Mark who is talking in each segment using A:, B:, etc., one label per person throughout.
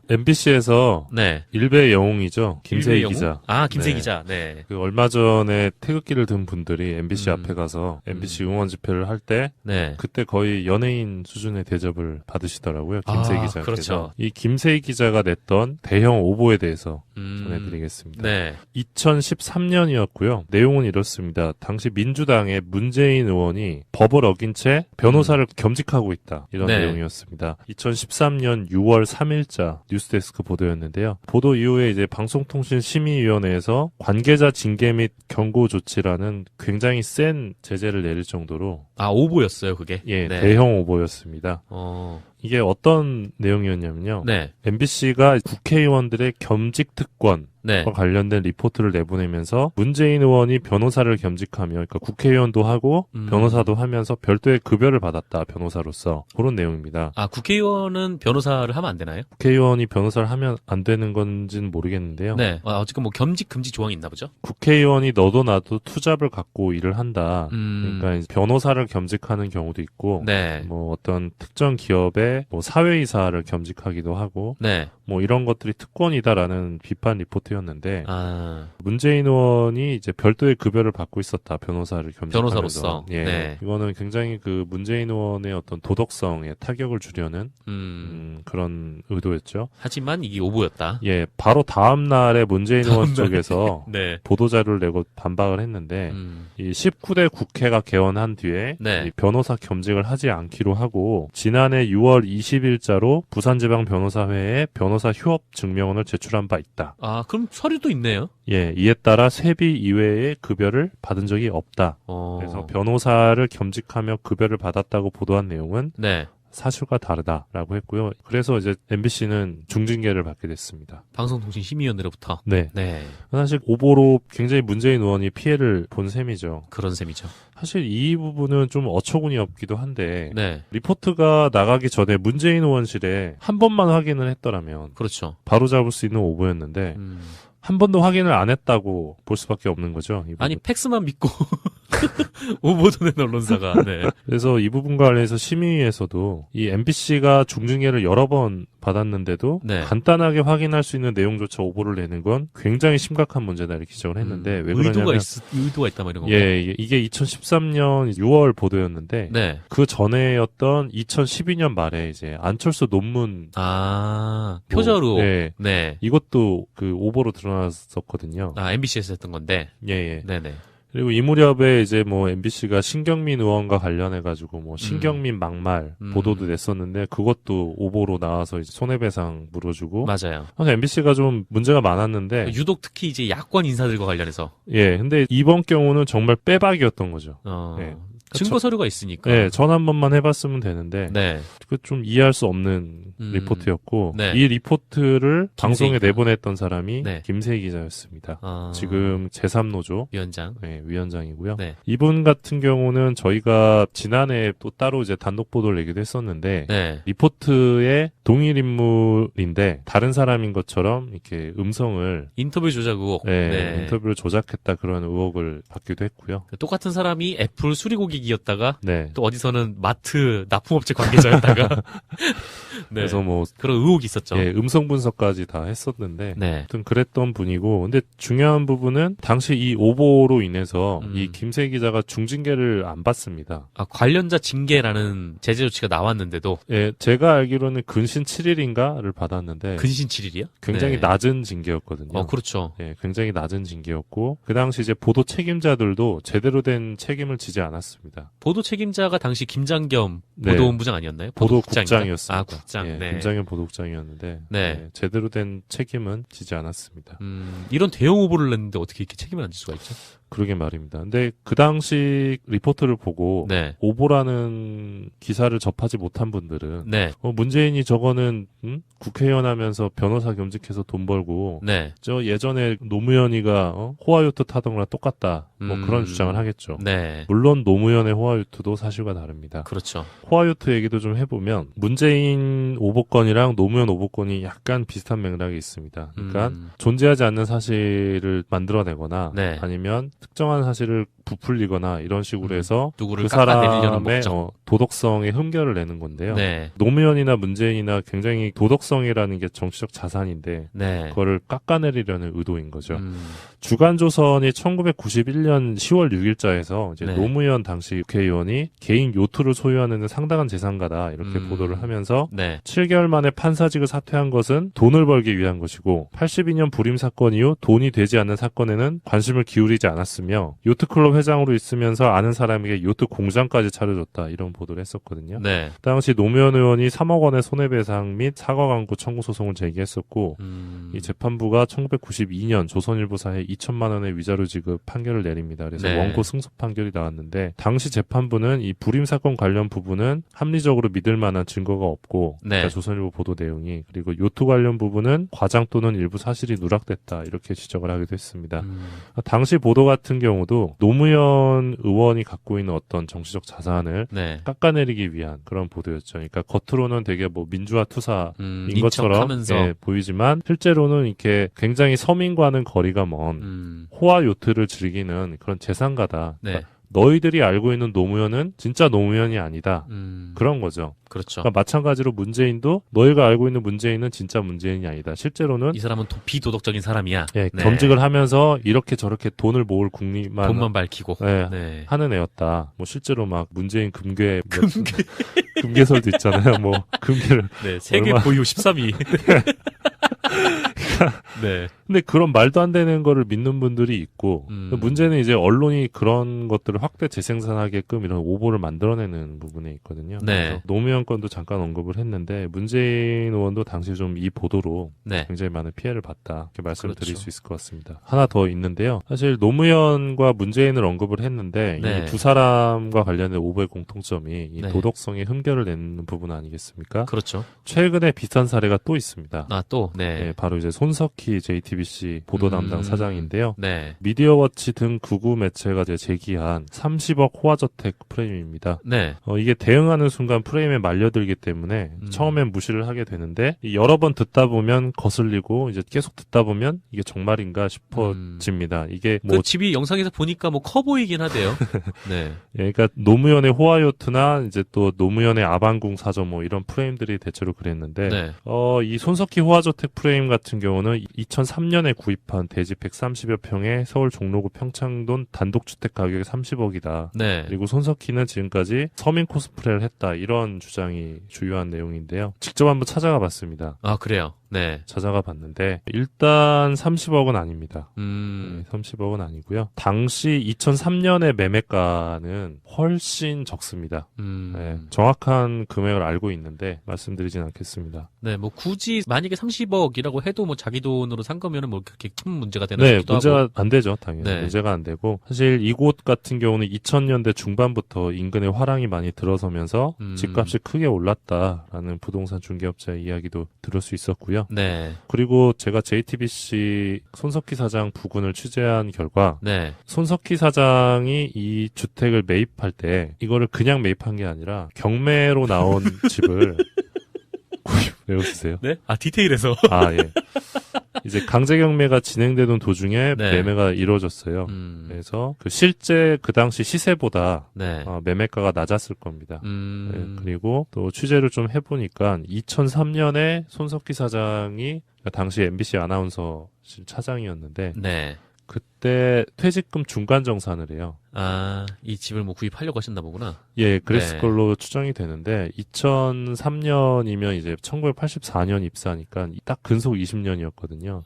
A: MBC에서
B: 네.
A: 일베 영웅이죠. 김세희
B: 일베 영웅?
A: 기자.
B: 아, 김세희
A: 네.
B: 기자. 네.
A: 그 얼마 전에 태극기를 든 분들이 MBC 앞에 가서 MBC 응원 집회를 할 때
B: 네.
A: 그때 거의 연예인 수준의 대접을 받으시더라고요. 김세희 기자께서.
B: 그렇죠.
A: 이 김세희 기자가 냈던 대형 오보에 대해서 전해드리겠습니다.
B: 네.
A: 2013년이었고요. 내용은 이렇습니다. 당시 민주당의 문재인 의원이 법을 어긴 채 변호사를 겸직하고 있다. 이런
B: 네.
A: 내용이었습니다. 2013년 6월 3일자 뉴스데스크 보도였는데요. 보도 이후에 이제 방송통신심의위원회에서 관계자 징계 및 경고 조치라는 굉장히 센 제재를 내릴 정도로
B: 오보였어요, 그게?
A: 예,
B: 네.
A: 대형 오보였습니다.
B: 어.
A: 이게 어떤 내용이었냐면요.
B: 네.
A: MBC가 국회의원들의 겸직 특권과
B: 네.
A: 관련된 리포트를 내보내면서 문재인 의원이 변호사를 겸직하며, 그러니까 국회의원도 하고 변호사도 하면서 별도의 급여를 받았다, 변호사로서. 그런 내용입니다.
B: 국회의원은 변호사를 하면 안 되나요?
A: 국회의원이 변호사를 하면 안 되는 건지는 모르겠는데요.
B: 네. 어쨌든 뭐 겸직 금지 조항이 있나 보죠?
A: 국회의원이 너도 나도 투잡을 갖고 일을 한다. 그러니까 이제 변호사를 겸직하는 경우도 있고,
B: 네.
A: 뭐 어떤 특정 기업의 뭐 사회이사를 겸직하기도 하고,
B: 네.
A: 뭐 이런 것들이 특권이다라는 비판 리포트였는데
B: 아.
A: 문재인 의원이 이제 별도의 급여를 받고 있었다, 변호사를 겸직하면서.
B: 변호사로서.
A: 예,
B: 네.
A: 이거는 굉장히 그 문재인 의원의 어떤 도덕성에 타격을 주려는 그런 의도였죠.
B: 하지만 이게 오보였다.
A: 예, 바로 다음 날에 문재인 의원 쪽에서
B: 네.
A: 보도자료를 내고 반박을 했는데 이 19대 국회가 개원한 뒤에
B: 네.
A: 이 변호사 겸직을 하지 않기로 하고 지난해 6월 20일자로 부산지방변호사회에 변호사 휴업 증명원을 제출한 바 있다.
B: 그럼 서류도 있네요.
A: 예, 이에 따라 세비 이외의 급여를 받은 적이 없다. 그래서 변호사를 겸직하며 급여를 받았다고 보도한 내용은
B: 네.
A: 사실과 다르다라고 했고요. 그래서 이제 MBC는 중징계를 받게 됐습니다.
B: 방송통신심의위원회로부터.
A: 네.
B: 네.
A: 사실 오보로 굉장히 문재인 의원이 피해를 본 셈이죠.
B: 그런 셈이죠.
A: 사실 이 부분은 좀 어처구니 없기도 한데
B: 네.
A: 리포트가 나가기 전에 문재인 의원실에 한 번만 확인을 했더라면
B: 그렇죠.
A: 바로 잡을 수 있는 오보였는데 한 번도 확인을 안 했다고 볼 수밖에 없는 거죠. 이 부분.
B: 아니 팩스만 믿고 오보전의 언론사가. 네.
A: 그래서 이 부분과 관련해서 심의위에서도 이 MBC가 중징계를 여러 번 받았는데도
B: 네.
A: 간단하게 확인할 수 있는 내용조차 오보를 내는 건 굉장히 심각한 문제다 이렇게 지적을 했는데 왜 그러냐면
B: 의도가 있다 뭐 이런 거.
A: 예, 이게 2013년 6월 보도였는데
B: 네.
A: 그 전에였던 2012년 말에 이제 안철수 논문
B: 표절로.
A: 네.
B: 네.
A: 이것도 그 오보로 드러났었거든요.
B: MBC에서 했던 건데.
A: 예.
B: 네네.
A: 그리고 이 무렵에 이제 뭐 MBC가 신경민 의원과 관련해가지고 뭐 신경민 막말 보도도 냈었는데 그것도 오보로 나와서 이제 손해배상 물어주고.
B: 맞아요.
A: 사실 MBC가 좀 문제가 많았는데.
B: 유독 특히 이제 야권 인사들과 관련해서.
A: 예. 근데 이번 경우는 정말 빼박이었던 거죠.
B: 예. 증거 서류가 있으니까.
A: 네, 전 한 번만 해봤으면 되는데.
B: 네.
A: 그 좀 이해할 수 없는 리포트였고.
B: 네.
A: 이 리포트를 방송에
B: 김세희가.
A: 내보냈던 사람이
B: 네.
A: 김세희 기자였습니다. 지금 제3노조
B: 위원장.
A: 네, 위원장이고요.
B: 네.
A: 이분 같은 경우는 저희가 지난해 또 따로 이제 단독 보도를 내기도 했었는데.
B: 네.
A: 리포트의 동일 인물인데 다른 사람인 것처럼 이렇게 음성을
B: 인터뷰 조작 의혹.
A: 네, 인터뷰를 조작했다 그런 의혹을 받기도 했고요.
B: 똑같은 사람이 애플 수리고객이었다가
A: 네.
B: 또 어디서는 마트 납품업체 관계자였다가 네.
A: 그래서 뭐
B: 그런 의혹이 있었죠.
A: 예, 음성 분석까지 다 했었는데
B: 네.
A: 아무튼 그랬던 분이고 근데 중요한 부분은 당시 이 오보로 인해서 이 김세희 기자가 중징계를 안 받습니다.
B: 관련자 징계라는 제재 조치가 나왔는데도
A: 예, 제가 알기로는 근신 7일인가를 받았는데
B: 근신 7일이요?
A: 굉장히
B: 네.
A: 낮은 징계였거든요.
B: 그렇죠.
A: 예, 굉장히 낮은 징계였고 그 당시 이제 보도 책임자들도 제대로 된 책임을 지지 않았습니다.
B: 보도 책임자가 당시 김장겸
A: 네.
B: 보도본부장 아니었나요?
A: 보도국장이었습니다.
B: 국장.
A: 예,
B: 네.
A: 김장현 보도국장이었는데
B: 네.
A: 제대로 된 책임은 지지 않았습니다.
B: 이런 대형 오보를 냈는데 어떻게 이렇게 책임을 안 질 수가 있죠?
A: 그러게 말입니다. 근데 그 당시 리포트를 보고
B: 네.
A: 오보라는 기사를 접하지 못한 분들은
B: 네.
A: 문재인이 저거는 국회의원 하면서 변호사 겸직해서 돈 벌고
B: 네.
A: 저 예전에 노무현이가 호화요트 타던 거랑 똑같다. 뭐 그런 주장을 하겠죠.
B: 네.
A: 물론 노무현의 호화요트도 사실과 다릅니다.
B: 그렇죠.
A: 호화요트 얘기도 좀 해보면 문재인 오보건이랑 노무현 오보건이 약간 비슷한 맥락이 있습니다. 그러니까 존재하지 않는 사실을 만들어내거나
B: 네.
A: 아니면 특정한 사실을 부풀리거나 이런 식으로 해서
B: 누구를
A: 그
B: 깎아내리려는
A: 사람의
B: 목적.
A: 도덕성에 흠결을 내는 건데요.
B: 네.
A: 노무현이나 문재인이나 굉장히 도덕성이라는 게 정치적 자산인데
B: 네.
A: 그거를 깎아내리려는 의도인 거죠.
B: 음.
A: 주간조선이 1991년 10월 6일자에서 이제
B: 네.
A: 노무현 당시 국회의원이 개인 요트를 소유하는 데 상당한 재산가다 이렇게 보도를 하면서
B: 네.
A: 7개월 만에 판사직을 사퇴한 것은 돈을 벌기 위한 것이고 82년 불임 사건 이후 돈이 되지 않는 사건에는 관심을 기울이지 않았으며 요트클럽 회장으로 있으면서 아는 사람에게 요트 공장까지 차려줬다 이런 보도를 했었거든요.
B: 네.
A: 당시 노무현 의원이 3억 원의 손해배상 및 사과 광고 청구 소송을 제기했었고 이 재판부가 1992년 조선일보사에 2천만 원의 위자료 지급 판결을 내립니다. 그래서
B: 네.
A: 원고 승소 판결이 나왔는데 당시 재판부는 이 불임 사건 관련 부분은 합리적으로 믿을 만한 증거가 없고
B: 네.
A: 그러니까 조선일보 보도 내용이 그리고 요트 관련 부분은 과장 또는 일부 사실이 누락됐다 이렇게 지적을 하기도 했습니다. 당시 보도 같은 경우도 노무현 의원이 갖고 있는 어떤 정치적 자산을
B: 네.
A: 깎아내리기 위한 그런 보도였죠. 그러니까 겉으로는 되게 뭐 민주화 투사인
B: 인
A: 것처럼
B: 척하면서.
A: 예, 보이지만 실제로는 이렇게 굉장히 서민과는 거리가 먼 호화 요트를 즐기는 그런 재산가다.
B: 네.
A: 그러니까 너희들이 알고 있는 노무현은 진짜 노무현이 아니다. 그런 거죠.
B: 그렇죠.
A: 그러니까 마찬가지로 문재인도 너희가 알고 있는 문재인은 진짜 문재인이 아니다. 실제로는
B: 이 사람은 비도덕적인 사람이야.
A: 예,
B: 네.
A: 겸직을 하면서 이렇게 저렇게 돈을 모을 국리만
B: 돈만 밝히고.
A: 예,
B: 네.
A: 하는 애였다. 뭐 실제로 막 문재인 금괴설도 있잖아요. 뭐 금괴를
B: 네. 세계
A: 얼마-
B: 보유 13위. 네.
A: 근데 그런 말도 안 되는 거를 믿는 분들이 있고 문제는 이제 언론이 그런 것들을 확대 재생산하게끔 이런 오보를 만들어내는 부분에 있거든요.
B: 네.
A: 그래서 노무현 건도 잠깐 언급을 했는데 문재인 의원도 당시 좀 이 보도로
B: 네.
A: 굉장히 많은 피해를 봤다 이렇게 말씀을 드릴
B: 그렇죠.
A: 수 있을 것 같습니다. 하나 더 있는데요. 사실 노무현과 문재인을 언급을 했는데
B: 네.
A: 이 두 사람과 관련된 오보의 공통점이 이
B: 네.
A: 도덕성에 흠결을 내는 부분 아니겠습니까?
B: 그렇죠.
A: 최근에 비슷한 사례가 또 있습니다.
B: 아, 또. 네.
A: 네, 바로 이제 손석희 JTBC 보도 담당 사장인데요.
B: 네.
A: 미디어워치 등 극우 매체가 이제 제기한 30억 호화저택 프레임입니다.
B: 네.
A: 이게 대응하는 순간 프레임에 말려들기 때문에 처음엔 무시를 하게 되는데 여러 번 듣다 보면 거슬리고 이제 계속 듣다 보면 이게 정말인가 싶어집니다. 이게 뭐
B: 그 집이 영상에서 보니까 뭐 커 보이긴 하대요. 네.
A: 예, 그러니까 노무현의 호화요트나 이제 또 노무현의 아방궁 사저 뭐 이런 프레임들이 대체로 그랬는데
B: 네.
A: 이 손석희 호화저택 프레임 같은 경우는 2003년에 구입한 대지 130여 평의 서울 종로구 평창동 단독주택 가격이 30억이다.
B: 네.
A: 그리고 손석희는 지금까지 서민 코스프레를 했다. 이런 주장이 주요한 내용인데요. 직접 한번 찾아가 봤습니다.
B: 아, 그래요. 네.
A: 찾아가 봤는데 일단 30억은 아닙니다. 네, 30억은 아니고요. 당시 2003년의 매매가는 훨씬 적습니다. 네, 정확한 금액을 알고 있는데 말씀드리진 않겠습니다.
B: 네, 뭐 굳이 만약에 30억이라고 해도 뭐 자기 돈으로 산 거면은 뭐 그렇게 큰 문제가 되나
A: 네,
B: 싶기도
A: 문제가
B: 하고.
A: 안 되죠, 당연히.
B: 네.
A: 문제가 안 되고 사실 이곳 같은 경우는 2000년대 중반부터 인근에 화랑이 많이 들어서면서 집값이 크게 올랐다라는 부동산 중개업자의 이야기도 들을 수 있었고요.
B: 네.
A: 그리고 제가 JTBC 손석희 사장 부근을 취재한 결과
B: 네.
A: 손석희 사장이 이 주택을 매입할 때 이거를 그냥 매입한 게 아니라 경매로 나온 집을 왜 웃으세요?
B: 네? 아, 디테일에서.
A: 아, 예. 이제 강제 경매가 진행되던 도중에
B: 네.
A: 매매가 이루어졌어요. 그래서 그 실제 그 당시 시세보다
B: 네.
A: 매매가가 낮았을 겁니다. 네, 그리고 또 취재를 좀 해보니까 2003년에 손석희 사장이 당시 MBC 아나운서실 차장이었는데
B: 네.
A: 그때 퇴직금 중간 정산을 해요.
B: 아, 이 집을 뭐 구입하려고 하셨나 보구나.
A: 예, 그랬을
B: 네.
A: 걸로 추정이 되는데 2003년이면 이제 1984년 입사니까 딱 근속 20년이었거든요.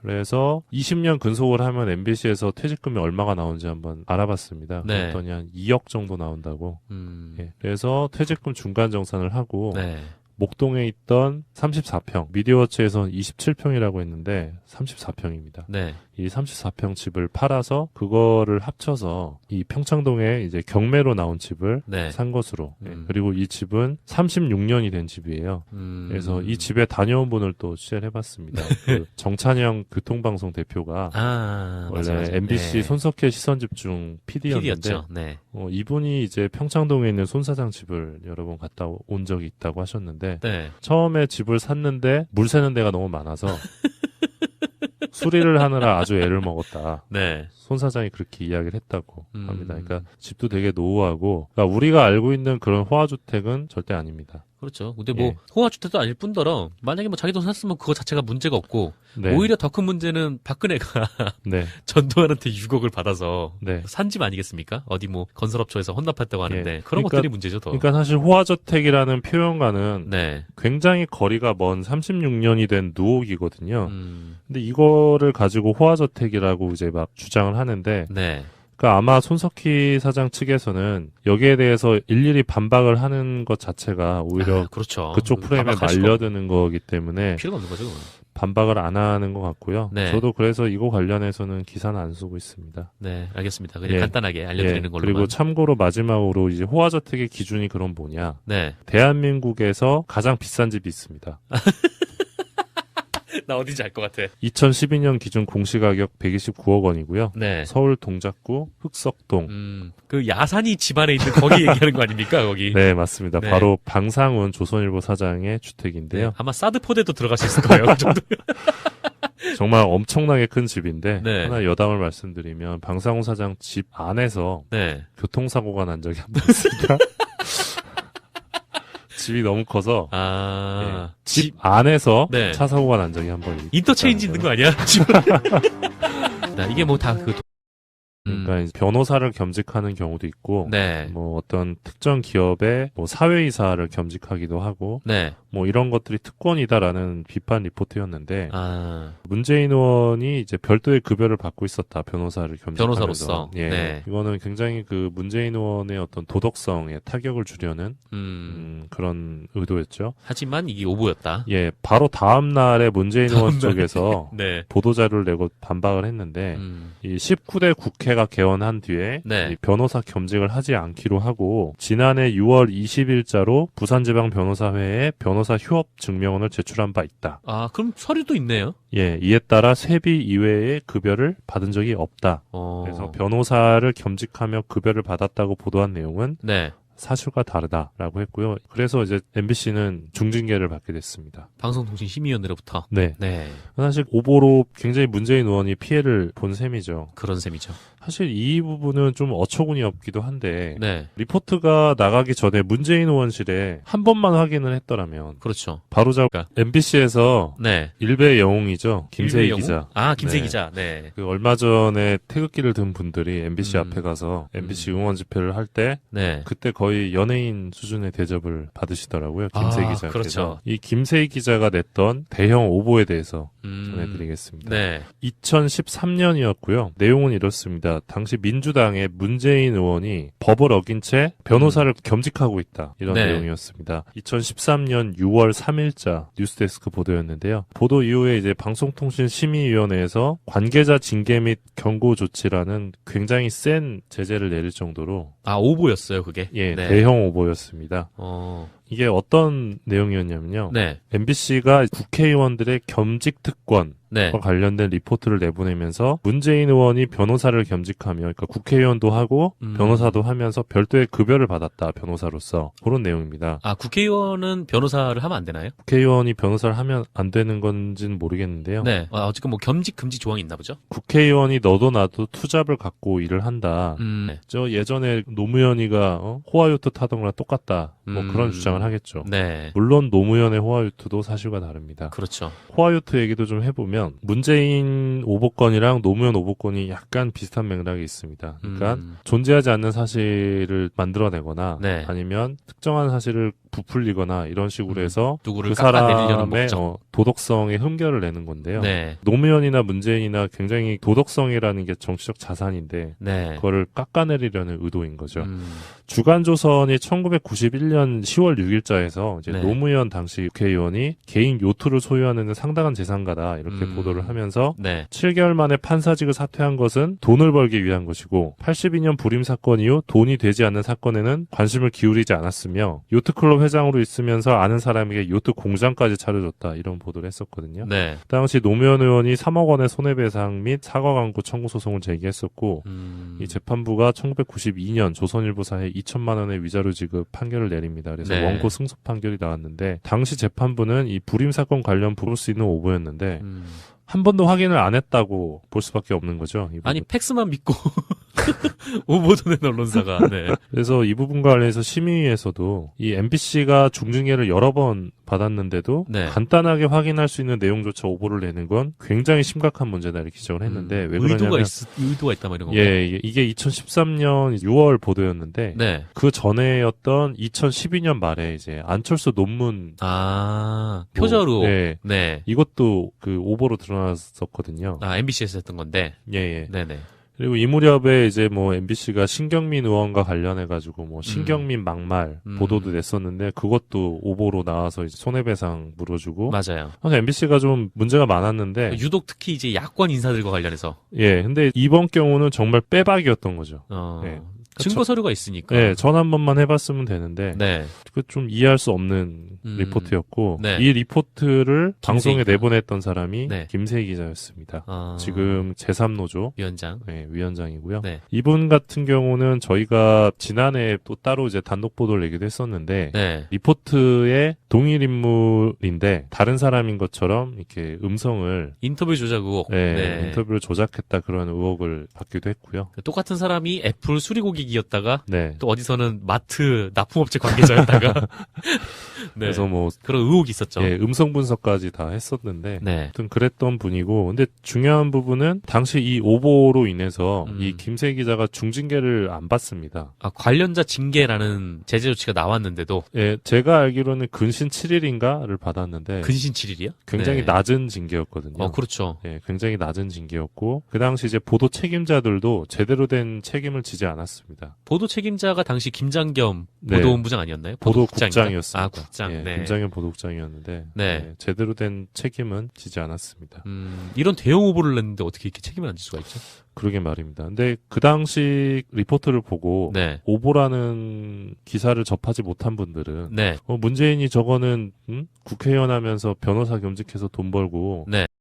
A: 그래서 20년 근속을 하면 MBC에서 퇴직금이 얼마가 나오는지 한번 알아봤습니다.
B: 네.
A: 그랬더니 한 2억 정도 나온다고.
B: 음.
A: 예, 그래서 퇴직금 중간 정산을 하고
B: 네.
A: 목동에 있던 34평, 미디어워치에서는 27평이라고 했는데 34평입니다.
B: 네.
A: 이 34평 집을 팔아서 그거를 합쳐서 이 평창동에 이제 경매로 나온 집을
B: 네.
A: 산 것으로. 예, 그리고 이 집은 36년이 된 집이에요. 그래서 이 집에 다녀온 분을 또 취재를 해봤습니다. 그 정찬영 교통방송 대표가
B: 아,
A: 원래
B: 맞아, 맞아.
A: MBC
B: 네.
A: 손석희 시선집중 PD였는데
B: PD였죠. 네.
A: 이분이 이제 평창동에 있는 손 사장 집을 여러 번 갔다 온 적이 있다고 하셨는데
B: 네.
A: 처음에 집을 샀는데 물 새는 데가 너무 많아서 수리를 하느라 아주 애를 먹었다.
B: 네.
A: 손 사장이 그렇게 이야기를 했다고 합니다.
B: 음.
A: 그러니까 집도 되게 노후하고, 그러니까 우리가 알고 있는 그런 호화주택은 절대 아닙니다.
B: 그렇죠. 근데 뭐
A: 예.
B: 호화주택도 아닐 뿐더러 만약에 뭐 자기 돈 샀으면 그거 자체가 문제가 없고
A: 네.
B: 오히려 더 큰 문제는 박근혜가
A: 네.
B: 전두환한테 6억을 받아서
A: 네.
B: 산 집 아니겠습니까? 어디 뭐 건설업소에서 혼납했다고 하는데
A: 예.
B: 그런
A: 그러니까-
B: 것들이 문제죠. 더.
A: 그러니까 사실 호화주택이라는 표현과는
B: 네.
A: 굉장히 거리가 먼 36년이 된 누옥이거든요.
B: 음.
A: 근데 이거를 가지고 호화주택이라고 이제 막 주장을 하는데,
B: 네.
A: 그러니까 아마 손석희 사장 측에서는 여기에 대해서 일일이 반박을 하는 것 자체가 오히려
B: 아, 그렇죠.
A: 그쪽 프레임에
B: 반박하실
A: 말려드는 거기 때문에
B: 필요가 없는 거죠. 그건.
A: 반박을 안 하는 것 같고요.
B: 네.
A: 저도 그래서 이거 관련해서는 기사는 안 쓰고 있습니다.
B: 네, 알겠습니다. 그냥
A: 예.
B: 간단하게 알려드리는
A: 예,
B: 걸로만.
A: 그리고 참고로 마지막으로 이제 호화주택의 기준이 그럼 뭐냐?
B: 네.
A: 대한민국에서 가장 비싼 집이 있습니다.
B: 나 어딘지 알 것 같아.
A: 2012년 기준 공시가격 129억 원이고요.
B: 네.
A: 서울 동작구 흑석동.
B: 그 야산이 집안에 있는 거기 얘기하는 거 아닙니까, 거기?
A: 네, 맞습니다.
B: 네.
A: 바로 방상훈 조선일보 사장의 주택인데요.
B: 아마 사드 포대도 들어갈 수 있을 거예요. 그 정도.
A: 정말 엄청나게 큰 집인데
B: 네.
A: 하나 여담을 말씀드리면 방상훈 사장 집 안에서
B: 네.
A: 교통사고가 난 적이 한 번 있습니다. 집이 너무 커서
B: 아,
A: 집 안에서
B: 네.
A: 차 사고가 난 적이 한 번
B: 인터체인지 있는 거 아니야? 지금. 이게 뭐 다 그.
A: 그러니까 이제 변호사를 겸직하는 경우도 있고
B: 네.
A: 뭐 어떤 특정 기업의 뭐 사회이사를 겸직하기도 하고
B: 네.
A: 뭐 이런 것들이 특권이다라는 비판 리포트였는데
B: 아,
A: 문재인 의원이 이제 별도의 급여를 받고 있었다. 변호사를 겸직하면서.
B: 변호사로서.
A: 예.
B: 네.
A: 이거는 굉장히 그 문재인 의원의 어떤 도덕성에 타격을 주려는 그런 의도였죠.
B: 하지만 이게 오보였다.
A: 예. 바로 다음 날에 문재인 의원 쪽에서
B: 네.
A: 보도자료를 내고 반박을 했는데 이 19대 국회가 개원한 뒤에
B: 네.
A: 이 변호사 겸직을 하지 않기로 하고 지난해 6월 20일자로 부산지방변호사회에 변호사 휴업 증명원을 제출한 바 있다.
B: 아, 그럼 서류도 있네요.
A: 예, 이에 따라 세비 이외의 급여를 받은 적이 없다. 그래서 변호사를 겸직하며 급여를 받았다고 보도한 내용은
B: 네.
A: 사실과 다르다라고 했고요. 그래서 이제 MBC는 중징계를 받게 됐습니다.
B: 방송통신심의위원회로부터.
A: 네.
B: 네.
A: 사실 오보로 굉장히 문재인 의원이 피해를 본 셈이죠.
B: 그런 셈이죠.
A: 사실 이 부분은 좀 어처구니 없기도 한데
B: 네.
A: 리포트가 나가기 전에 문재인 의원실에 한 번만 확인을 했더라면
B: 그렇죠.
A: 바로 MBC에서
B: 네.
A: 일베 영웅이죠. 김세희
B: 일베 영웅?
A: 기자.
B: 아, 김세희
A: 네.
B: 기자. 네.
A: 그 얼마 전에 태극기를 든 분들이 MBC 앞에 가서 MBC 응원 집회를 할 때
B: 네.
A: 그때 거의 연예인 수준의 대접을 받으시더라고요. 김세희
B: 아,
A: 기자께서.
B: 그렇죠.
A: 이 김세희 기자가 냈던 대형 오보에 대해서 전해드리겠습니다.
B: 네.
A: 2013년이었고요. 내용은 이렇습니다. 당시 민주당의 문재인 의원이 법을 어긴 채 변호사를 겸직하고 있다. 이런
B: 네.
A: 내용이었습니다. 2013년 6월 3일자 뉴스데스크 보도였는데요. 보도 이후에 이제 방송통신심의위원회에서 관계자 징계 및 경고 조치라는 굉장히 센 제재를 내릴 정도로
B: 아, 오보였어요, 그게.
A: 예,
B: 네.
A: 대형 오보였습니다.
B: 어.
A: 이게 어떤 내용이었냐면요.
B: 네.
A: MBC가 국회의원들의 겸직 특권과
B: 네.
A: 관련된 리포트를 내보내면서 문재인 의원이 변호사를 겸직하며 그러니까 국회의원도 하고 변호사도 하면서 별도의 급여를 받았다. 변호사로서. 그런 내용입니다.
B: 아, 국회의원은 변호사를 하면 안 되나요?
A: 국회의원이 변호사를 하면 안 되는 건지는 모르겠는데요.
B: 네. 아, 어쨌든 뭐 겸직 금지 조항이 있나 보죠?
A: 국회의원이 너도 나도 투잡을 갖고 일을 한다.
B: 네.
A: 저 예전에 노무현이가 호화요트 타던 거랑 똑같다. 뭐 그런 주장을 하겠죠.
B: 네.
A: 물론 노무현의 호화요트도 사실과 다릅니다.
B: 그렇죠.
A: 호화요트 얘기도 좀 해보면 문재인 오보건이랑 노무현 오보건이 약간 비슷한 맥락이 있습니다. 그러니까 존재하지 않는 사실을 만들어내거나
B: 네.
A: 아니면 특정한 사실을 부풀리거나 이런 식으로 해서
B: 누구를
A: 그
B: 깎아내리려는
A: 사람의
B: 목적.
A: 도덕성에 흠결을 내는 건데요.
B: 네.
A: 노무현이나 문재인이나 굉장히 도덕성이라는 게 정치적 자산인데
B: 네.
A: 그거를 깎아내리려는 의도인 거죠. 주간조선이 1991년 10월 6일자에서 이제
B: 네.
A: 노무현 당시 국회의원이 개인 요트를 소유하는 상당한 재산가다 이렇게 보도를 하면서
B: 네.
A: 7개월 만에 판사직을 사퇴한 것은 돈을 벌기 위한 것이고 82년 불임 사건 이후 돈이 되지 않는 사건에는 관심을 기울이지 않았으며 요트클럽 회장으로 있으면서 아는 사람에게 요트 공장까지 차려줬다 이런 보도를 했었거든요.
B: 네.
A: 당시 노무현 의원이 3억 원의 손해배상 및 사과 광고 청구 소송을 제기했었고 이 재판부가 1992년 조선일보사에 2천만 원의 위자료 지급 판결을 내립니다. 그래서
B: 네.
A: 원고 승소 판결이 나왔는데 당시 재판부는 이 불임 사건 관련 부를 수 있는 오보였는데 한 번도 확인을 안 했다고 볼 수밖에 없는 거죠. 이 부분.
B: 아니 팩스만 믿고 오보도 낸 언론사가. 네.
A: 그래서 이 부분과 관련해서 심의위에서도 이 MBC가 중징계를 여러 번 받았는데도
B: 네.
A: 간단하게 확인할 수 있는 내용조차 오보를 내는 건 굉장히 심각한 문제다 이렇게 지적을 했는데 왜 그러냐면
B: 의도가 있다 뭐 이런 거.
A: 예, 이게 2013년 6월 보도였는데
B: 네.
A: 그 전에였던 2012년 말에 이제 안철수 논문
B: 표저로.
A: 네.
B: 네.
A: 이것도 그 오보로 드러났었거든요.
B: MBC에서 했던 건데.
A: 예, 예.
B: 네네.
A: 그리고 이 무렵에 이제 뭐 MBC가 신경민 의원과 관련해가지고 뭐 신경민 막말 보도도 냈었는데 그것도 오보로 나와서 이제 손해배상 물어주고.
B: 맞아요.
A: MBC가 좀 문제가 많았는데.
B: 유독 특히 이제 야권 인사들과 관련해서.
A: 예, 근데 이번 경우는 정말 빼박이었던 거죠. 예.
B: 증거 서류가 있으니까.
A: 네, 전화 한 번만 해봤으면 되는데.
B: 네.
A: 그 좀 이해할 수 없는 리포트였고.
B: 네.
A: 이 리포트를 방송에
B: 기자.
A: 내보냈던 사람이
B: 네.
A: 김세희 기자였습니다. 지금 제3노조
B: 위원장.
A: 네, 위원장이고요.
B: 네.
A: 이분 같은 경우는 저희가 지난해 또 따로 이제 단독 보도를 내기도 했었는데.
B: 네.
A: 리포트의 동일 인물인데 다른 사람인 것처럼 이렇게 음성을
B: 인터뷰 조작 의혹.
A: 네, 인터뷰를 조작했다 그런 의혹을 받기도 했고요.
B: 똑같은 사람이 애플 수리고객이었다가
A: 네.
B: 또 어디서는 마트 납품업체 관계자였다가 네.
A: 그래서 뭐
B: 그런 의혹이 있었죠.
A: 예, 음성 분석까지 다 했었는데
B: 네.
A: 아무튼 그랬던 분이고 근데 중요한 부분은 당시 이 오보로 인해서 이 김세희 기자가 중징계를 안 받습니다.
B: 관련자 징계라는 제재 조치가 나왔는데도
A: 예, 제가 알기로는 근신 7일인가를 받았는데
B: 근신 7일이요?
A: 굉장히
B: 네.
A: 낮은 징계였거든요.
B: 그렇죠.
A: 예, 굉장히 낮은 징계였고 그 당시 이제 보도 책임자들도 제대로 된 책임을 지지 않았습니다.
B: 보도 책임자가 당시 김장겸
A: 네.
B: 보도본부장 아니었나요?
A: 보도국장이었습니다.
B: 국장.
A: 예,
B: 네.
A: 김장현 보도국장이었는데
B: 네.
A: 예, 제대로 된 책임은 지지 않았습니다.
B: 이런 대형 오보를 냈는데 어떻게 이렇게 책임을 안 질 수가 있죠?
A: 그러게 말입니다. 근데 그 당시 리포트를 보고
B: 네.
A: 오보라는 기사를 접하지 못한 분들은
B: 네.
A: 문재인이 저거는 국회의원 하면서 변호사 겸직해서 돈 벌고
B: 네.